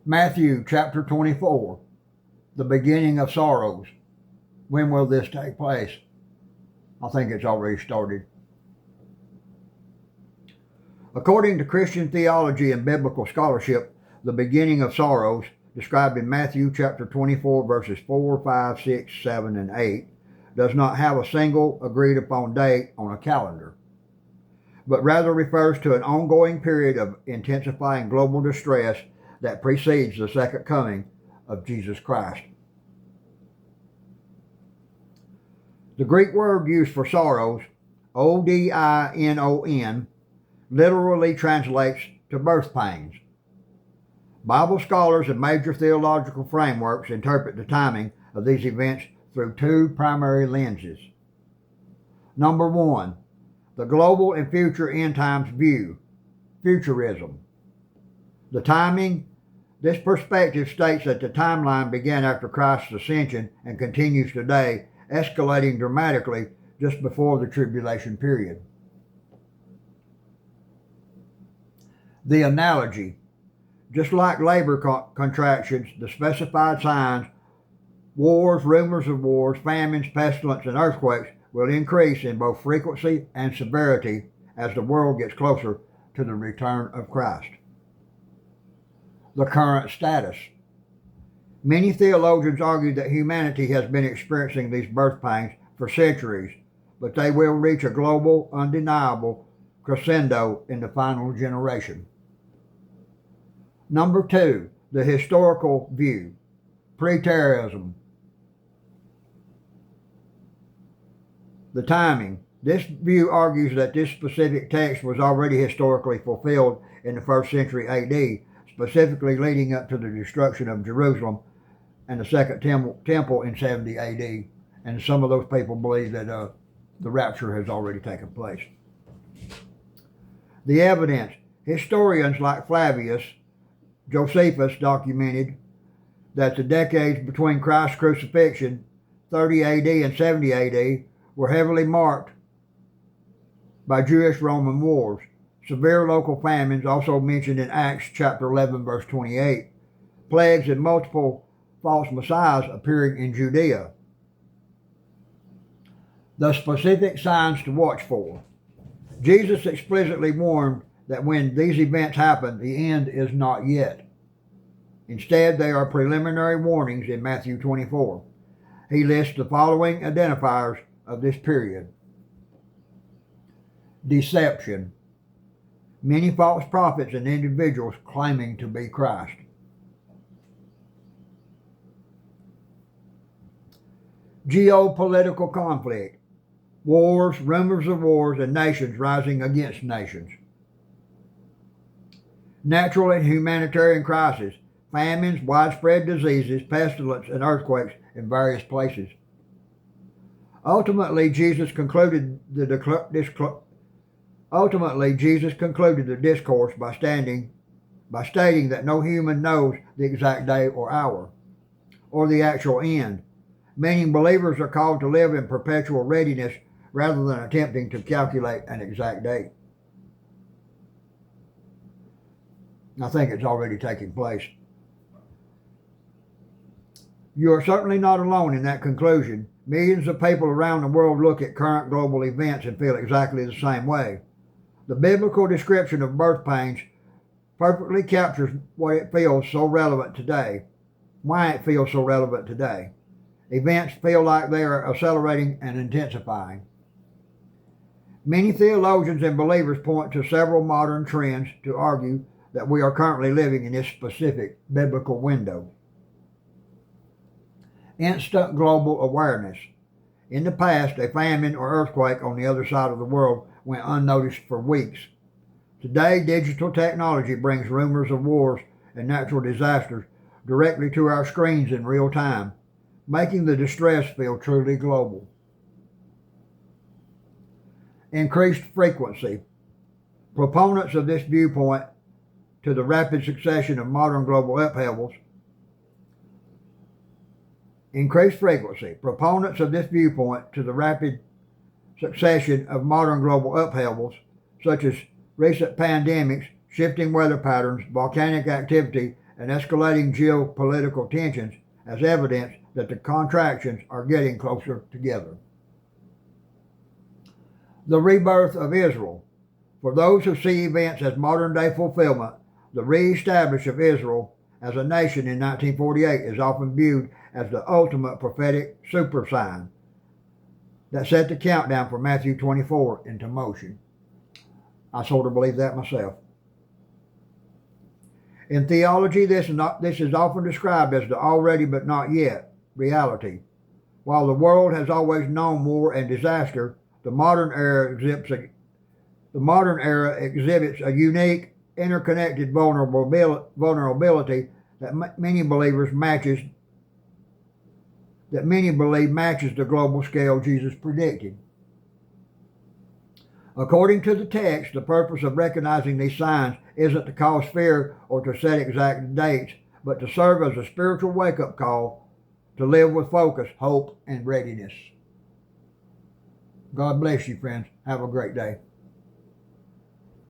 Matthew chapter 24, the beginning of sorrows. When will this take place? I think it's already started. According to Christian theology and biblical scholarship, the beginning of sorrows, described in Matthew chapter 24, verses 4, 5, 6, 7, and 8, does not have a single agreed upon date on a calendar, but rather refers to an ongoing period of intensifying global distress that precedes the second coming of Jesus Christ. The Greek word used for sorrows, odinon, literally translates to birth pains. Bible scholars and major theological frameworks interpret the timing of these events through two primary lenses. Number one, the global and future end times view, futurism. The timing, this perspective states that the timeline began after Christ's ascension and continues today, escalating dramatically just before the tribulation period. The analogy, just like labor contractions, the specified signs, wars, rumors of wars, famines, pestilence, and earthquakes will increase in both frequency and severity as the world gets closer to the return of Christ. The current status. Many theologians argue that humanity has been experiencing these birth pains for centuries, but they will reach a global, undeniable crescendo in the final generation. Number two, the historical view, preterism. The timing. This view argues that this specific text was already historically fulfilled in the 1st century AD, specifically leading up to the destruction of Jerusalem and the Second Temple in 70 AD. And some of those people believe that the rapture has already taken place. The evidence. Historians like Flavius Josephus documented that the decades between Christ's crucifixion, 30 AD and 70 AD, were heavily marked by Jewish-Roman wars. Severe local famines, also mentioned in Acts chapter 11, verse 28. Plagues and multiple false messiahs appearing in Judea. The specific signs to watch for. Jesus explicitly warned that when these events happen, the end is not yet. Instead, they are preliminary warnings in Matthew 24. He lists the following identifiers of this period. Deception. Many false prophets and individuals claiming to be Christ. Geopolitical conflict. Wars, rumors of wars, and nations rising against nations. Natural and humanitarian crisis. Famines, widespread diseases, pestilence, and earthquakes in various places. Ultimately, Jesus concluded the discourse by stating that no human knows the exact day or hour, or the actual end, meaning believers are called to live in perpetual readiness rather than attempting to calculate an exact date. I think it's already taking place. You are certainly not alone in that conclusion. Millions of people around the world look at current global events and feel exactly the same way. The biblical description of birth pains perfectly captures why it feels so relevant today. Events feel like they are accelerating and intensifying. Many theologians and believers point to several modern trends to argue that we are currently living in this specific biblical window. Instant global awareness. In the past, a famine or earthquake on the other side of the world went unnoticed for weeks. Today, digital technology brings rumors of wars and natural disasters directly to our screens in real time, making the distress feel truly global. Increased frequency. Proponents of this viewpoint to the rapid succession of modern global upheavals. Increased frequency. Proponents of this viewpoint to the rapid succession of modern global upheavals, such as recent pandemics, shifting weather patterns, volcanic activity, and escalating geopolitical tensions as evidence that the contractions are getting closer together. The rebirth of Israel. For those who see events as modern-day fulfillment, the re-establishment of Israel as a nation in 1948 is often viewed as the ultimate prophetic super sign that set the countdown for Matthew 24 into motion. I sort of believe that myself. In theology, this is often described as the already but not yet reality. While the world has always known war and disaster, the modern era exhibits a unique, interconnected vulnerability that many believe matches the global scale Jesus predicted. According to the text, the purpose of recognizing these signs isn't to cause fear or to set exact dates, but to serve as a spiritual wake-up call to live with focus, hope, and readiness. God bless you, friends. Have a great day.